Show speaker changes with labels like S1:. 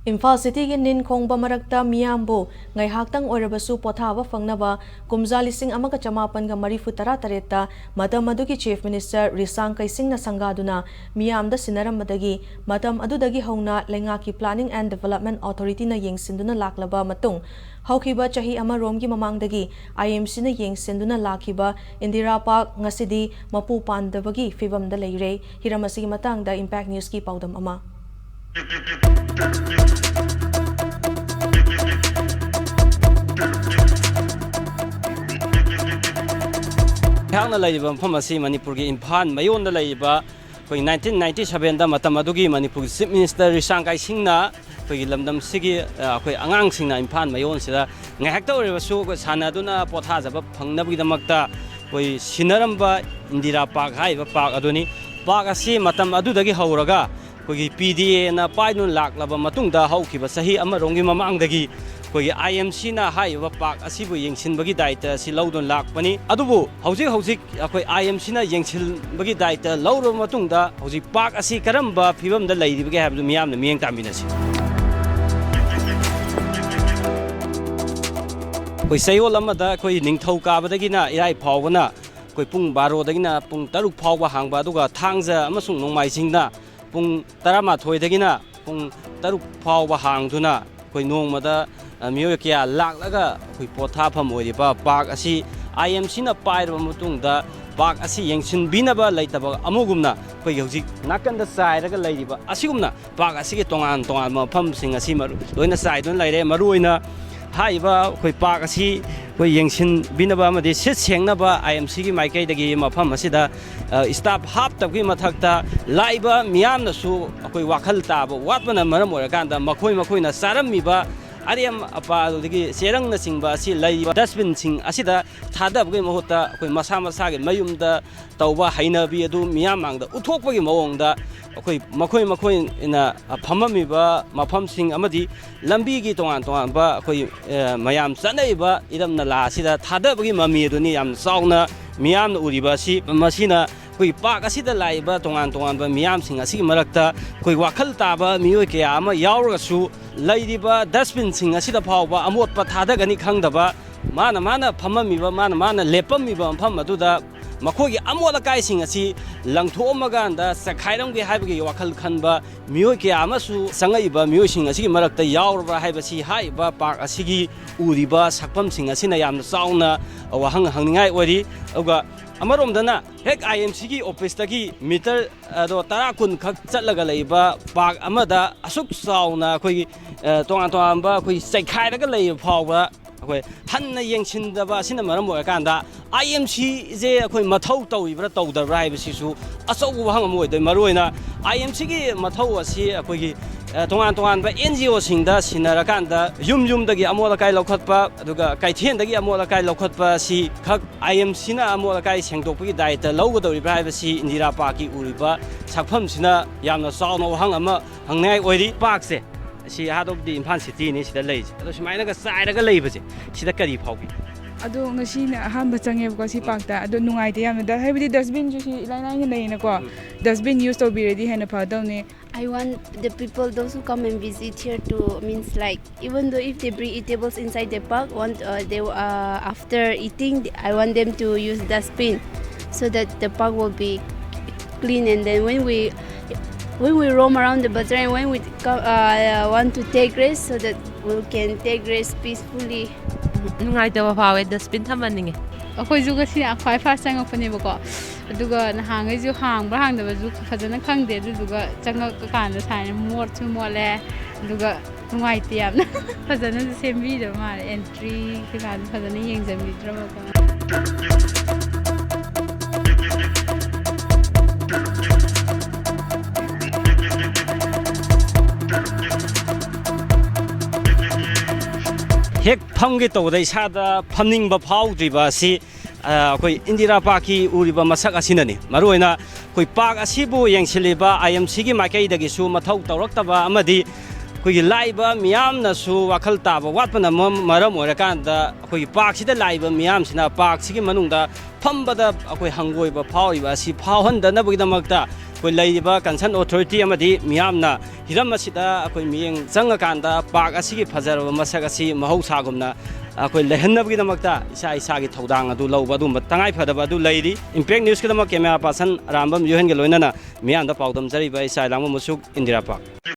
S1: Imphal City gi nin khongba marakta miyambu ngaihaktang oirabasu pothaba fangnaba kumja lising amaka chamapan ga marifu tara tareta madam adugi Chief Minister Risang Kaisingna sangaduna miyamda sinarammadagi madam adudagi hauna lengaki Planning and Development Authority na yengsinduna laklaba matung haukiba chahi amaromgi mamangdagi IMC na yengsinduna lakiba Indira Park ngasidi mapu pandabagi fibamda leire hiramasi matangda Impact News ki paudam ama
S2: Hangna laiba mafam asi Manipur gi Imphal mayon da laiba koi 1997 da matam adugi Manipur Chief Minister Risang Kaisingna koi lamdam sigi koi angang singna Imphal mayon sida ngaihakta orebasu ko sanaduna pothajaba phangnabgi damakta koi sinaramba Indira Park haiba park aduni park asi matam adudagi hauraga koi PDA na painun laklaba matungda haukiba sahi amaronggi mamangdagi koi IMC na haiba park asibu yengsinbagi daita si laudon lakpani adubu hauzik koi IMC na yengsinbagi daita lauro matungda hauzik park asi karamba phibamda leiribage habdu miyamna miyeng tambinasi koi sayol amada koi ningthau kabadagina irai phawbana koi pung 12 dagina pung 6 phawba hangba aduga thangja amasung nongmaisingna pung 12 dagina pung 6 phawba hangduna koi nongmada miyo kya laklaga koi pothafam oiriba park asi IMC na pairba matungda park asi yengsin binaba laitaba amugumna koi hojik nakanda sairaga lairiba asigumna park asi ge tongan mafam sing asi loina saidon laire maruina haiba koi park asi koi yengsin binaba amadi sit sengnaba IMC gi maikai dagi mafam asida staff hap tabgi mathakta laiba miyamna su koi wakhal taba watbana maram orakanda makoina sarammiba Ariam apa dagi serang na singba si laiba dustbin sing asida thadabgi mahota koi masa gi mayumda tawba hainabi adu miyamangda uthokpagi mawongda koi makoi ina phamamiba mafam sing amadi lambi gi tongan ba koi mayam sanaiba iramna la asida thadabgi mami aduni yam sauna miyamna uriba si masina koi park asida laiba tongan ba miyam sing asigi marakta koi wakhal taba miyoi kya ama yaurasu lairiba dustbin sing asida phawba amotpa thadagani khangdaba mana phamamiba mana lepamiba mafam aduda makogi amola kai sing asi langthomaganda sakhairamgi haibagi wakhal khanba miyoi kya amasu sangaiba miyoi sing asigi marakta yaurba haibasi haiba park asigi uriba sakpam sing asina yamna sauna wahang hangningai ori uga amaromdana hek IMC gi office tagi meter do tara kun khak chatlaga leiba park amada asuk sauna koi tongan ba koi saikhairaga lei phawba koi hanna yengchindaba sina maram orakanda IMC je koi mathau tawibra tawdabra haibasisu asau wahang amoidai maroina IMC gi mathau asi koi gi tongan ba NGO singda sinarakanda yumdagi amola kai lokhatpa aduga kaithendagi amola kai lokhatpa si khak IMC na amola kai sengdokpagi daita lawgadoribra haibasi Indira Park ki uriba sakpham sina yamna sauna wahang ama hangnai oiri park se si heart of the Imphal City ni sida leije ado sumaina ga sairaga leibase sida kari phawbi
S3: ado ngasina ahamba changeba si pakta ado nungai te yamna da habidi dustbin ju si lainai na leina ko dustbin use to be ready hena phadawne
S4: I want the people, those who come and visit here, to means like even though if they bring eatables inside the park, after eating, I want them to use dustbin, so that the park will be clean. And then when we roam around the bazaar and when we want to take rest, so that we can take rest peacefully.
S5: Nungaitaba phawe dustbin thammaninge
S3: akhoi ju ga si akhai fa changakpane bako aduga nahangai ju hangbra hangdaba ju fajana khangde aduga changak kan da sai mot chu mole aduga nungaite yamna fajana sembi da ma entry kan fajana yengjami drama ko
S2: hek phamge tawda isada phamningba phawdriba si koi Indira Park ki uriba masak asinani maruina koi park asibu yengsiliba IMC gi makai dagi su mathau tawraktaba amadi koi laiba miyamna su wakhal taba watpana maram orakanda koi park sida laiba miyam sina park sigi manungda phambada koi hangoiba phawiba si phawhandana bugida makta ꯑꯩꯈꯣꯏ ꯂꯩꯔꯤꯕ concern authority ꯑꯃꯗꯤ ꯃꯤꯌꯥꯝꯅ ꯍꯤꯔꯝ ꯑꯁꯤꯗ ꯑꯩꯈꯣꯏ ꯃꯤꯠꯌꯦꯡ ꯆꯪꯉꯀꯥꯟꯗ park ꯑꯁꯤꯒꯤ ꯐꯖꯔꯕ ꯃꯁꯛ ꯑꯁꯤ ꯃꯍꯧꯁꯥꯒꯨꯝꯅ ꯑꯩꯈꯣꯏ ꯂꯩꯍꯟꯅꯕꯒꯤꯗꯃꯛꯇ ꯏꯁꯥꯒꯤ ꯊꯧꯗꯥꯡ ꯑꯗꯨ ꯂꯧꯕ ꯑꯗꯨꯒꯨꯝꯕ ꯇꯉꯥꯏꯐꯗꯕ ꯑꯗꯨ ꯂꯩꯔꯤ ꯏꯝꯄꯦꯛ ꯅ꯭ꯌꯨꯁꯀꯤꯗꯃꯛ ꯀꯦꯃꯦꯔꯥ ꯄꯥꯔꯁꯟ ꯑꯔꯥꯝꯕꯝ ꯌꯣꯍꯦꯟꯒ ꯂꯣꯏꯅꯅ ꯃꯤꯌꯥꯝꯗ ꯄꯥꯎꯗꯝꯖꯔꯤꯕ ꯏꯆꯥ ꯏꯂꯥꯡꯕꯝ ꯃꯨꯁꯨꯛ ꯏꯟꯗꯤꯔꯥ ꯄꯥꯔꯛ